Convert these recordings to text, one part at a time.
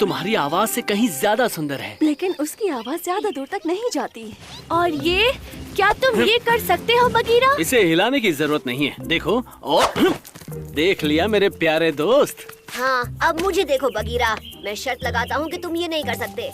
तुम्हारी आवाज से कहीं ज्यादा सुंदर है। लेकिन उसकी आवाज ज्यादा दूर तक नहीं जाती। और ये क्या तुम ये कर सकते हो बगीरा? इसे हिलाने की जरूरत नहीं है। देखो और देख लिया मेरे प्यारे दोस्त। हाँ, अब मुझे देखो बगीरा, मैं शर्त लगाता हूँ कि तुम ये नहीं कर सकते।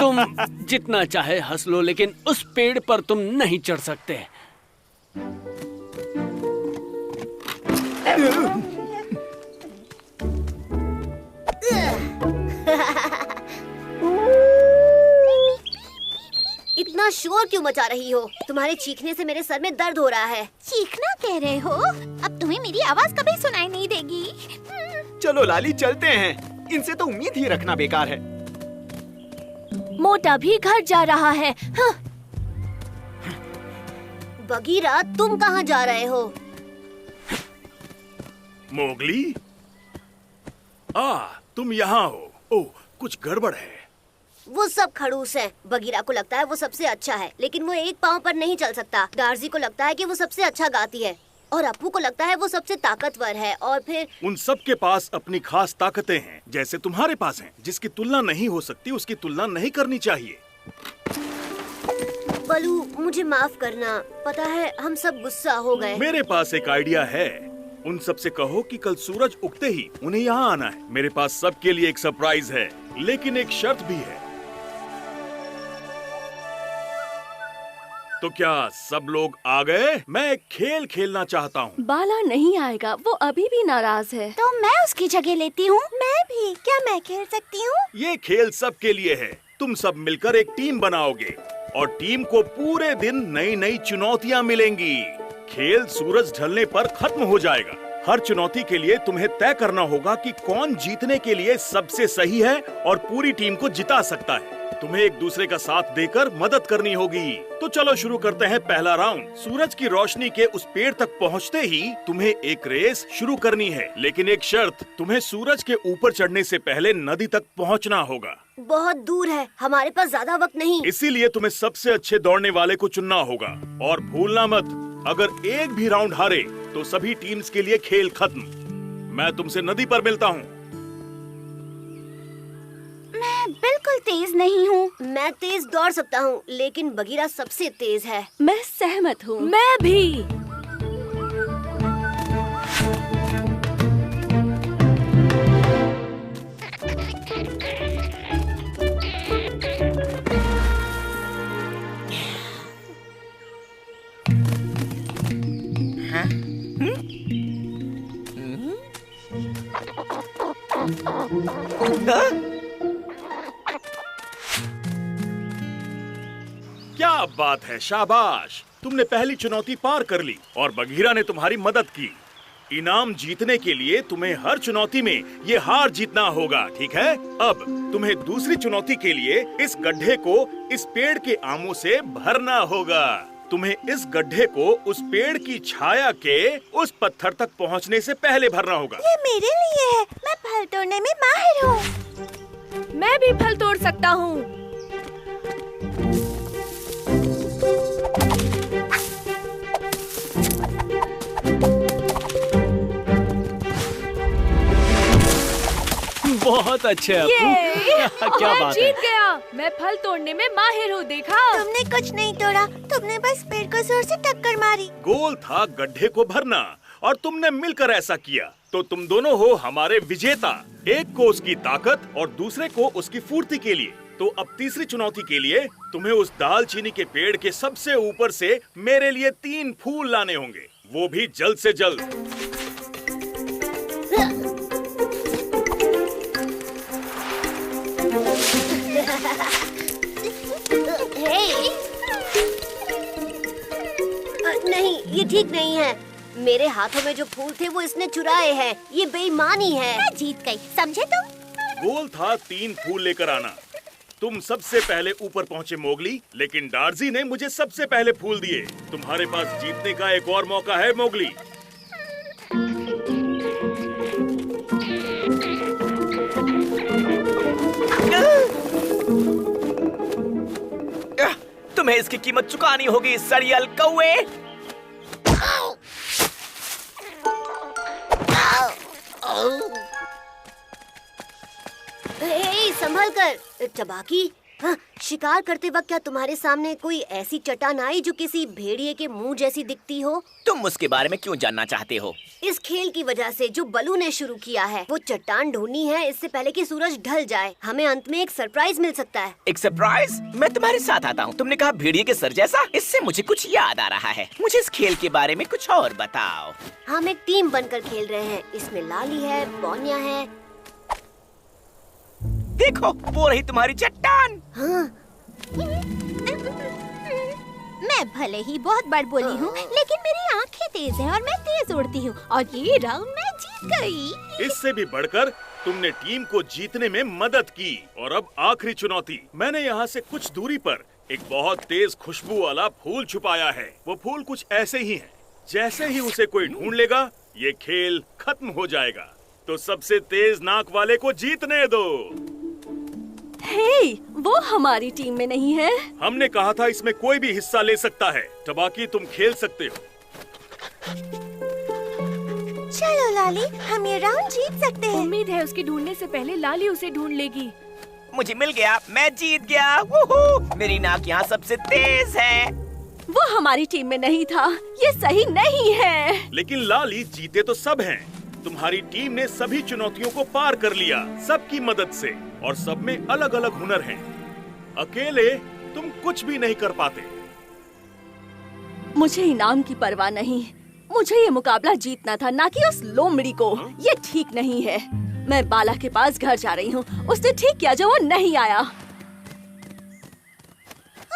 तुम जितना चाहे हंस लो, लेकिन उस पेड़ पर तुम नहीं चढ़ सकते। इतना शोर क्यों मचा रही हो? तुम्हारे चीखने से मेरे सर में दर्द हो रहा है। चीखना कह रहे हो? अब तुम्हें मेरी आवाज कभी सुनाई नहीं देगी। चलो लाली चलते हैं, इनसे तो उम्मीद ही रखना बेकार है। मोटा भी घर जा रहा है। हाँ। बगीरा, तुम कहाँ जा रहे हो? मोगली, तुम यहाँ हो। ओह, कुछ गड़बड़ है। वो सब खड़ूस है। बगीरा को लगता है वो सबसे अच्छा है, लेकिन वो एक पाँव पर नहीं चल सकता। डार्जी को लगता है कि वो सबसे अच्छा गाती है, और अपू को लगता है वो सबसे ताकतवर है। और फिर उन सब के पास अपनी खास ताकतें हैं, जैसे तुम्हारे पास हैं। जिसकी तुलना नहीं हो सकती उसकी तुलना नहीं करनी चाहिए। बलू, मुझे माफ करना। पता है हम सब गुस्सा हो गए। मेरे पास एक आइडिया है। उन सब से कहो कि कल सूरज उगते ही उन्हें यहाँ आना है। मेरे पास सबके लिए एक सरप्राइज है, लेकिन एक शर्त भी है। तो क्या सब लोग आ गए? मैं एक खेल खेलना चाहता हूँ। बाला नहीं आएगा, वो अभी भी नाराज है। तो मैं उसकी जगह लेती हूँ। मैं भी। क्या मैं खेल सकती हूँ? ये खेल सबके लिए है। तुम सब मिलकर एक टीम बनाओगे और टीम को पूरे दिन नई नई चुनौतियाँ मिलेंगी। खेल सूरज ढलने पर खत्म हो जाएगा। हर चुनौती के लिए तुम्हें तय करना होगा कि कौन जीतने के लिए सबसे सही है और पूरी टीम को जिता सकता है। तुम्हें एक दूसरे का साथ देकर मदद करनी होगी। तो चलो शुरू करते हैं पहला राउंड। सूरज की रोशनी के उस पेड़ तक पहुंचते ही तुम्हें एक रेस शुरू करनी है, लेकिन एक शर्त, तुम्हें सूरज के ऊपर चढ़ने से पहले नदी तक पहुंचना होगा। बहुत दूर है, हमारे पास ज्यादा वक्त नहीं। इसीलिए तुम्हें सबसे अच्छे दौड़ने वाले को चुनना होगा। और भूलना मत, अगर एक भी राउंड हारे तो सभी टीम्स के लिए खेल खत्म। मैं तुमसे नदी पर मिलता हूँ। मैं बिल्कुल तेज नहीं हूँ। मैं तेज दौड़ सकता हूँ, लेकिन बगीरा सबसे तेज है। मैं सहमत हूँ। मैं भी। क्या बात है, शाबाश। तुमने पहली चुनौती पार कर ली और बगीरा ने तुम्हारी मदद की। इनाम जीतने के लिए तुम्हें हर चुनौती में ये हार जीतना होगा, ठीक है? अब तुम्हें दूसरी चुनौती के लिए इस गड्ढे को इस पेड़ के आमों से भरना होगा। तुम्हें इस गड्ढे को उस पेड़ की छाया के उस पत्थर तक पहुंचने से पहले भरना होगा। ये मेरे लिए है। मैं फल तोड़ने में माहिर हूँ। मैं भी फल तोड़ सकता हूँ। बहुत अच्छे अपू। क्या मैं बात है। जीत गया। मैं फल तोड़ने में माहिर हूँ, देखा? तुमने कुछ नहीं तोड़ा, तुमने बस पेड़ को जोर से टक्कर मारी। गोल था गड्ढे को भरना और तुमने मिलकर ऐसा किया। तो तुम दोनों हो हमारे विजेता। एक को उसकी ताकत और दूसरे को उसकी फुर्ती के लिए। तो अब तीसरी चुनौती के लिए तुम्हें उस दालचीनी के पेड़ के सबसे ऊपर से मेरे लिए 3 फूल लाने होंगे, वो भी जल्द से जल्द। नहीं, ये ठीक नहीं है। मेरे हाथों में जो फूल थे वो इसने चुराए हैं। ये बेईमानी है। मैं जीत गई, समझे तुम? गोल था 3 फूल लेकर आना। तुम सबसे पहले ऊपर पहुंचे मोगली, लेकिन डार्जी ने मुझे सबसे पहले फूल दिए। तुम्हारे पास जीतने का एक और मौका है मोगली। तुम्हें इसकी कीमत चुकानी होगी, सड़ियल कौवे। संभल कर टबाकी। हाँ, शिकार करते वक्त क्या तुम्हारे सामने कोई ऐसी चट्टान आई जो किसी भेड़िए के मुंह जैसी दिखती हो? तुम उसके बारे में क्यों जानना चाहते हो? इस खेल की वजह से जो बलू ने शुरू किया है, वो चट्टान ढूंढनी है इससे पहले कि सूरज ढल जाए। हमें अंत में एक सरप्राइज मिल सकता है। एक सरप्राइज? मैं तुम्हारे साथ आता हूँ। तुमने कहा भेड़िए के सर जैसा? इससे मुझे कुछ याद आ रहा है। मुझे इस खेल के बारे में कुछ और बताओ। हम एक टीम बनकर खेल रहे हैं। इसमें लाली है, पोनिया है। देखो, वो रही तुम्हारी चट्टान। हाँ। मैं भले ही बहुत बड़बोली हूँ, लेकिन मेरी आंखें तेज हैं और मैं तेज उड़ती हूँ और ये राउंड मैं जीत गई। इससे भी बढ़कर तुमने टीम को जीतने में मदद की। और अब आखिरी चुनौती। मैंने यहाँ से कुछ दूरी पर एक बहुत तेज खुशबू वाला फूल छुपाया है। वो फूल कुछ ऐसे ही है। जैसे ही उसे कोई ढूंढ लेगा, ये खेल खत्म हो जाएगा। तो सबसे तेज नाक वाले को जीतने दो। हे, वो हमारी टीम में नहीं है। हमने कहा था इसमें कोई भी हिस्सा ले सकता है। टबाकी, तुम खेल सकते हो। चलो लाली, हम ये राउंड जीत सकते हैं। उम्मीद है उसके ढूंढने से पहले लाली उसे ढूंढ लेगी। मुझे मिल गया, मैं जीत गया। वूहू! मेरी नाक यहाँ सबसे तेज है। वो हमारी टीम में नहीं था। ये सही नहीं है। लेकिन लाली, जीते तो सब हैं। तुम्हारी टीम ने सभी चुनौतियों को पार कर लिया, सबकी मदद से, और सब में अलग अलग हुनर हैं। अकेले तुम कुछ भी नहीं कर पाते। मुझे इनाम की परवाह नहीं। मुझे ये मुकाबला जीतना था, ना कि उस लोमड़ी को। ये ठीक नहीं है। मैं बाला के पास घर जा रही हूँ। उसने ठीक किया जो वो नहीं आया।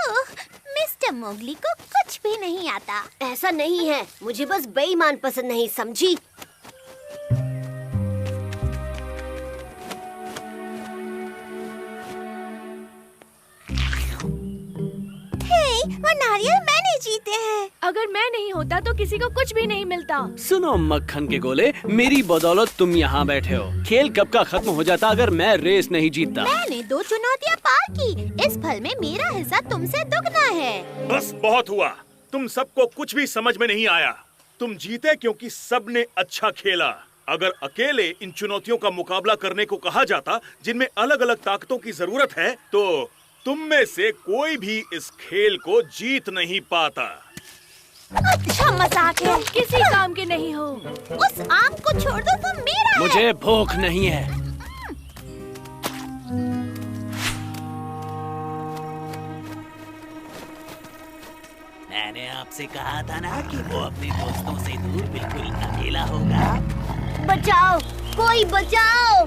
ओह, मिस्टर मोगली को कुछ भी नहीं आता। ऐसा नहीं है, मुझे बस बेईमान पसंद नहीं, समझी? वो नारियल मैंने जीते हैं। अगर मैं नहीं होता तो किसी को कुछ भी नहीं मिलता। सुनो मक्खन के गोले, मेरी बदौलत तुम यहाँ बैठे हो। खेल कब का खत्म हो जाता अगर मैं रेस नहीं जीतता। मैंने 2 चुनौतियाँ पार की। इस फल में मेरा हिस्सा तुमसे दुगना है। बस बहुत हुआ। तुम सबको कुछ भी समझ में नहीं आया। तुम जीते क्योंकि सबने अच्छा खेला। अगर अकेले इन चुनौतियों का मुकाबला करने को कहा जाता, जिनमें अलग अलग ताकतों की जरूरत है, तो तुम में से कोई भी इस खेल को जीत नहीं पाता। अच्छा मजाक है। किसी काम के नहीं हो। उस आम को छोड़ दो, वो मेरा है। मुझे भूख नहीं है। मैंने आपसे कहा था ना कि वो अपने दोस्तों से दूर बिल्कुल अकेला होगा। बचाओ, कोई बचाओ।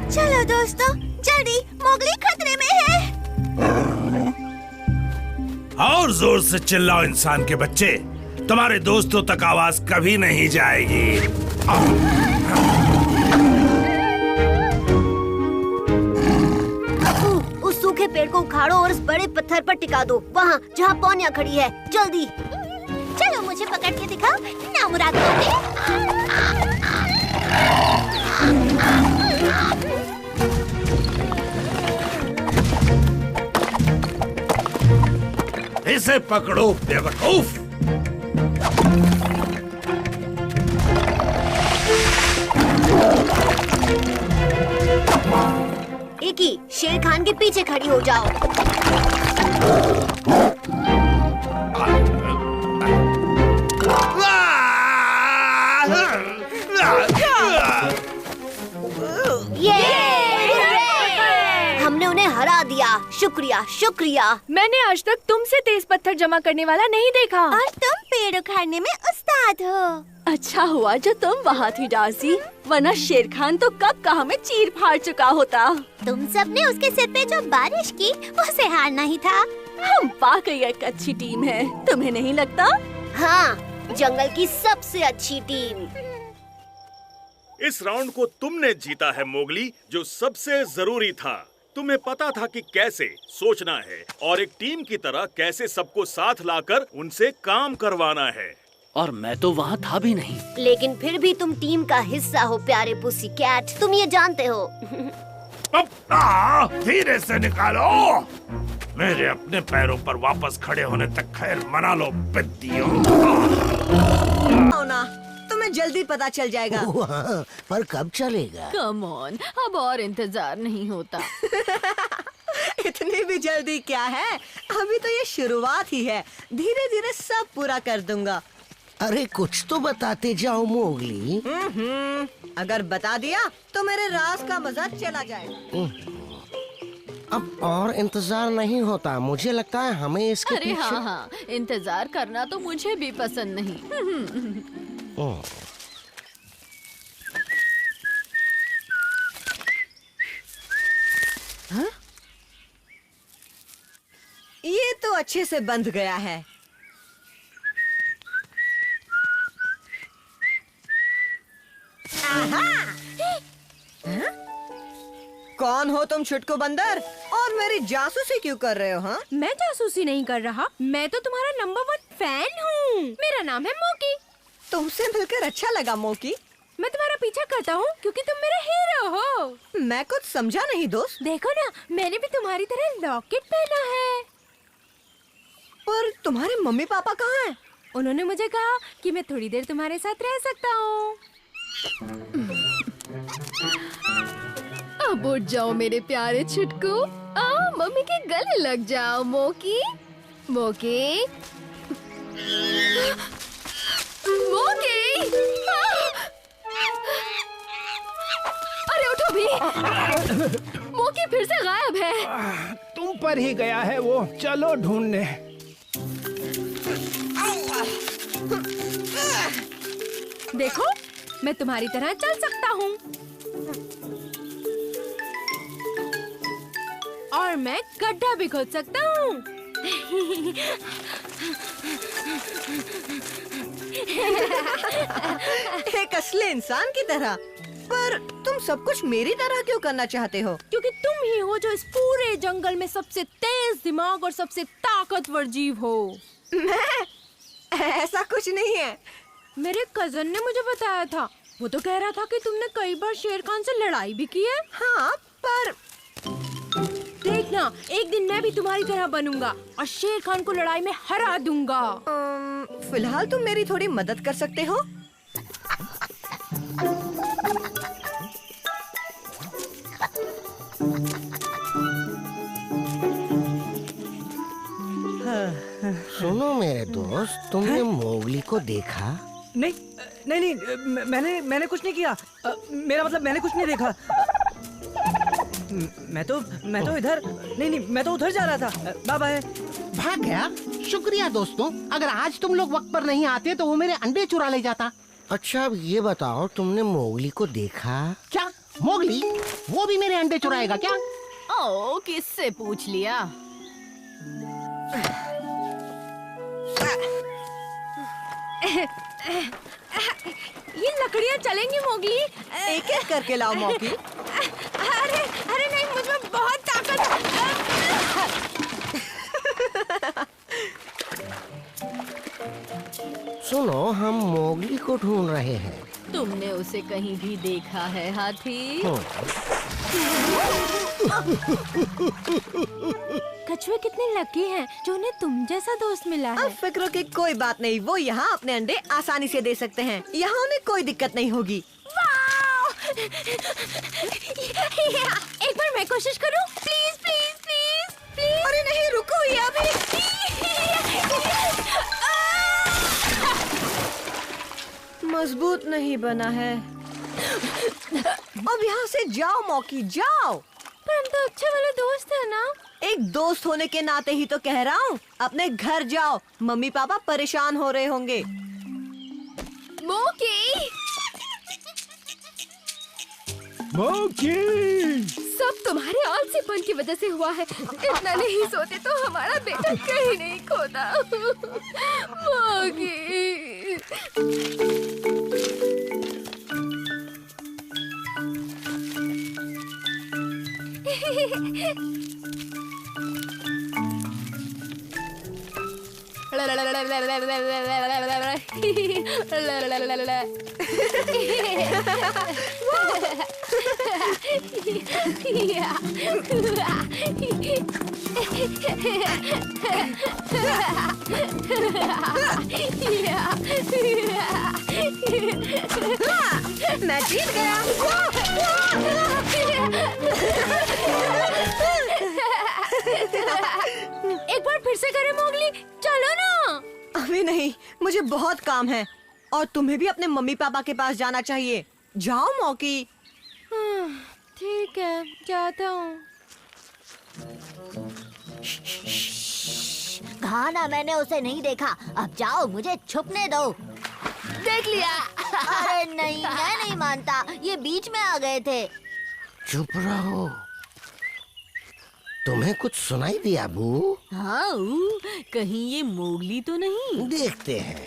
चलो दोस्तों, जल्दी, मोगली खतरे में है। और जोर से चिल्लाओ इंसान के बच्चे। तुम्हारे दोस्तों तक आवाज कभी नहीं जाएगी। उस सूखे पेड़ को उखाड़ो और उस बड़े पत्थर पर टिका दो, वहाँ जहाँ पोनिया खड़ी है। जल्दी। चलो मुझे पकड़ के दिखाओ, नामुराद लोगे। इसे पकड़ो बेवकूफ। एक ही शेर खान के पीछे खड़ी हो जाओ। हमने उन्हें हरा दिया। शुक्रिया, शुक्रिया। मैंने आज तक तुमसे तेज पत्थर जमा करने वाला नहीं देखा। और तुम पेड़ उखाड़ने में उस्ताद हो। अच्छा हुआ जो तुम वहाँ थी डार्सी, वरना शेर खान तो कब का हमें चीर फाड़ चुका होता। तुम सबने उसके सिर पे जो बारिश की, उसे हारना ही था। हम वाकई एक अच्छी टीम है, तुम्हें नहीं लगता? हाँ, जंगल की सबसे अच्छी टीम। इस राउंड को तुमने जीता है मोगली, जो सबसे जरूरी था। तुम्हें पता था कि कैसे सोचना है और एक टीम की तरह कैसे सबको साथ लाकर उनसे काम करवाना है। और मैं तो वहाँ था भी नहीं। लेकिन फिर भी तुम टीम का हिस्सा हो प्यारे पुसी कैट, तुम ये जानते हो। धीरे से निकालो। मेरे अपने पैरों पर वापस खड़े होने तक खैर मना लो बिद्दियों। ना, तुम्हें तुम्हें जल्दी पता चल जाएगा। हाँ, पर कब चलेगा? कम ऑन, अब और इंतजार नहीं होता। इतनी भी जल्दी क्या है, अभी तो ये शुरुआत ही है। धीरे धीरे सब पूरा कर दूंगा। अरे कुछ तो बताते जाओ मोगली। अगर बता दिया तो मेरे राज का मजा चला जाएगा। अब और इंतजार नहीं होता, मुझे लगता है हमें इसके अरे पीछे। हाँ, इंतजार करना तो मुझे भी पसंद नहीं। हाँ? ये तो अच्छे से बंध गया है। कौन हो तुम छुटकू बंदर, और मेरी जासूसी क्यों कर रहे हो? हाँ, मैं जासूसी नहीं कर रहा, मैं तो तुम्हारा नंबर 1 फैन हूँ। मेरा नाम है मोकी। तुमसे मिलकर अच्छा लगा मोकी। मैं तुम्हारा पीछा करता हूँ क्योंकि तुम मेरा हीरो हो। मैं कुछ समझा नहीं दोस्त। देखो ना, मैंने भी तुम्हारी तरह लॉकेट पहना है। पर तुम्हारे मम्मी पापा कहाँ हैं? उन्होंने मुझे कहा कि मैं थोड़ी देर तुम्हारे साथ रह सकता हूँ। अब उठ जाओ मेरे प्यारे छुटकू, आओ मम्मी के गले लग जाओ। मोकी, मोकी, मोकी, अरे उठो भी। मोकी फिर से गायब है। तुम पर ही गया है वो, चलो ढूंढने। देखो, मैं तुम्हारी तरह चल सकता हूँ और मैं गड्ढा भी खोद सकता हूँ। एक असली इंसान की तरह। पर तुम सब कुछ मेरी तरह क्यों करना चाहते हो? क्योंकि तुम ही हो जो इस पूरे जंगल में सबसे तेज दिमाग और सबसे ताकतवर जीव हो। मैं? ऐसा कुछ नहीं है। मेरे कजन ने मुझे बताया था। वो तो कह रहा था कि तुमने कई बार शेर खान से लड़ाई भी की है। हाँ, पर देखना, एक दिन मैं भी तुम्हारी तरह बनूंगा और शेर खान को लड़ाई में हरा दूंगा। फिलहाल तुम मेरी थोड़ी मदद कर सकते हो? सुनो मेरे दोस्त, तुमने मोगली को देखा? नहीं नहीं नहीं, मैंने कुछ नहीं किया। मेरा मतलब मैंने कुछ नहीं देखा। मैं तो इधर नहीं, मैं तो उधर जा रहा था। Bye bye. भाग गया? शुक्रिया दोस्तों, अगर आज तुम लोग वक्त पर नहीं आते तो वो मेरे अंडे चुरा ले जाता। अच्छा अब ये बताओ, तुमने मोगली को देखा? क्या मोगली? वो भी मेरे अंडे चुराएगा क्या? ओ, किससे पूछ लिया? ये लकड़ियाँ चलेंगी मोगली? एक एक करके लाओ मोकी। अरे अरे नहीं, मुझमें बहुत ताकत है। सुनो, हम मोगली को ढूंढ रहे हैं। तुमने उसे कहीं भी देखा है हाथी? कछुए कितने लकी हैं जो उन्हें तुम जैसा दोस्त मिला है। अब फिक्र की कोई बात नहीं, वो यहाँ अपने अंडे आसानी से दे सकते हैं। यहाँ उन्हें कोई दिक्कत नहीं होगी। एक बार मैं कोशिश करूँ? Please please please please. अरे नहीं, रुको, ये अभी मजबूत नहीं बना है। अब यहाँ से जाओ मौकी, जाओ। पर हम तो अच्छे वाले दोस्त हैं ना। एक दोस्त होने के नाते ही तो कह रहा हूँ, अपने घर जाओ, मम्मी पापा परेशान हो रहे होंगे। मोकी, मोकी, सब तुम्हारे आलसीपन की वजह से हुआ है। इतना नहीं सोते तो हमारा बेटा कहीं नहीं खोता। मोकी। मैं जीत गया। एक बार फिर से करें मोगली, चलो ना। अभी नहीं, मुझे बहुत काम है और तुम्हें भी अपने मम्मी पापा के पास जाना चाहिए। जाओ मौकी। ठीक है, जाता हूँ। कहा ना मैंने उसे नहीं देखा। अब जाओ, मुझे छुपने दो। देख लिया। अरे नहीं, मैं नहीं मानता, ये बीच में आ गए थे। चुप रहो। तुम्हें कुछ सुनाई दिया बू? हाँ, कहीं ये मोगली तो नहीं? देखते हैं।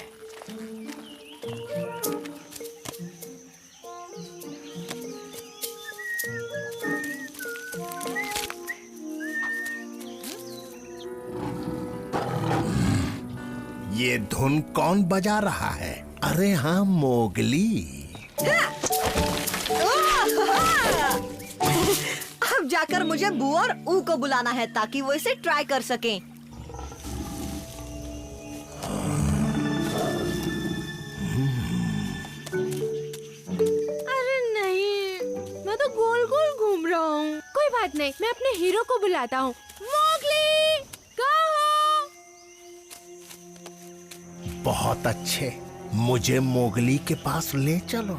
ये धुन कौन बजा रहा है? अरे हाँ, मोगली। अब जाकर मुझे बू और ऊ को बुलाना है ताकि वो इसे ट्राई कर सकें। अरे नहीं, मैं तो गोल गोल घूम रहा हूँ। कोई बात नहीं, मैं अपने हीरो को बुलाता हूँ। मोगली, कहाँ हो? बहुत अच्छे, मुझे मोगली के पास ले चलो।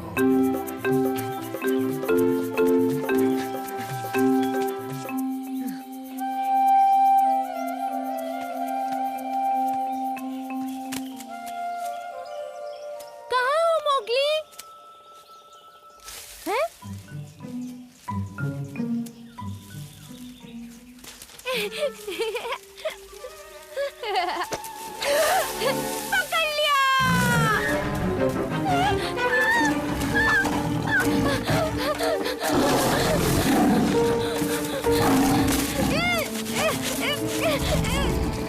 कहाँ हो मोगली? हैं? पकड़ लिया!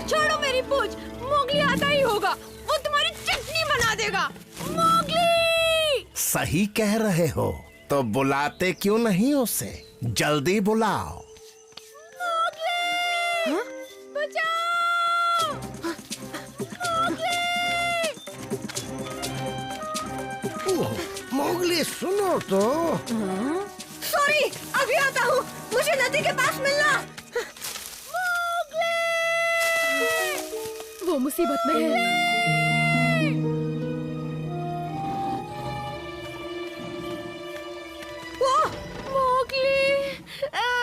छोड़ो मेरी पूंछ, मोगली आता ही होगा, वो तुम्हारी चटनी बना देगा। मोगली! सही कह रहे हो, तो बुलाते क्यों नहीं उसे? जल्दी बुलाओ। बचाओ! मोगली सुनो तो। सॉरी, अभी आता हूँ। मुझे नदी के पास मिलना। वो मुसीबत में है। वो मोगली!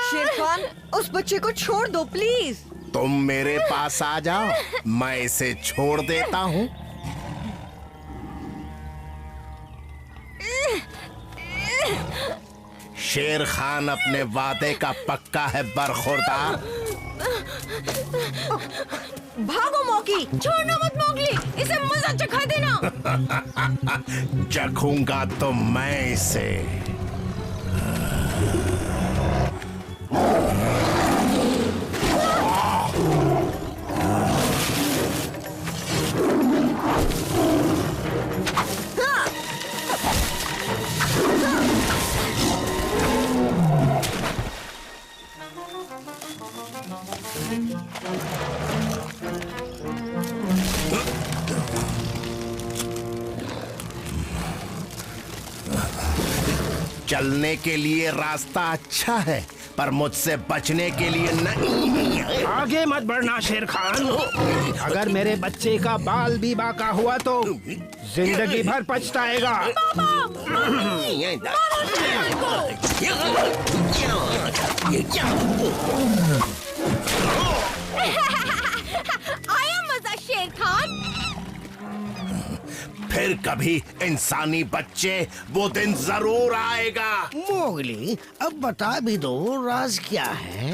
शेर खान, उस बच्चे को छोड़ दो प्लीज। तुम मेरे पास आ जाओ, मैं इसे छोड़ देता हूँ। शेर खान अपने वादे का पक्का है बरखुरदार। भागो मौकी। छोड़ना मत मोगली, इसे मजा चखा देना। चखूंगा तो मैं इसे। चलने के लिए रास्ता अच्छा है, पर मुझसे बचने के लिए नहीं। आगे मत बढ़ना शेर खान। अगर मेरे बच्चे का बाल भी बाका हुआ तो जिंदगी भर पछताएगा। आया मजा शेर खान। फिर कभी इंसानी बच्चे, वो दिन जरूर आएगा। मोगली, अब बता भी दो, राज क्या है?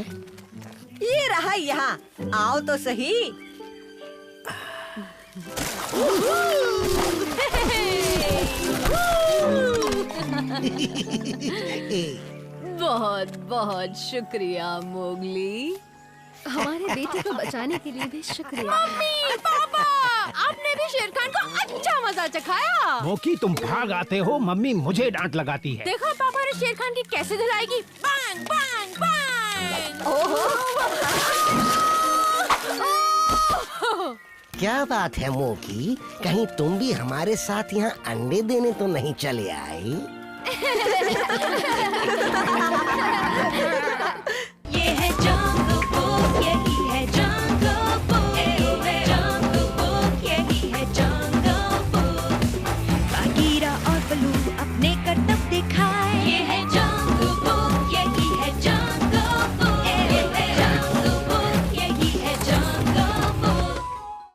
ये रहा यहाँ, आओ तो सही। बहुत बहुत शुक्रिया मोगली। हमारे बेटे को बचाने के लिए भी शुक्रिया। मम्मी, पापा, आपने भी शेर खान को अच्छा मजा चखाया। मोकी, तुम भाग आते हो, मम्मी मुझे डांट लगाती है। देखो पापा ने शेर खान की कैसे धुलाएगी। Bang bang bang. क्या बात है मोकी, कहीं तुम भी हमारे साथ यहाँ अंडे देने तो नहीं चले आई? ये है जंगल बुक, यही है जंगल बुक, जंगल बुक, यही है जंगल बुक। बागीरा और बलू अपने करतब दिखा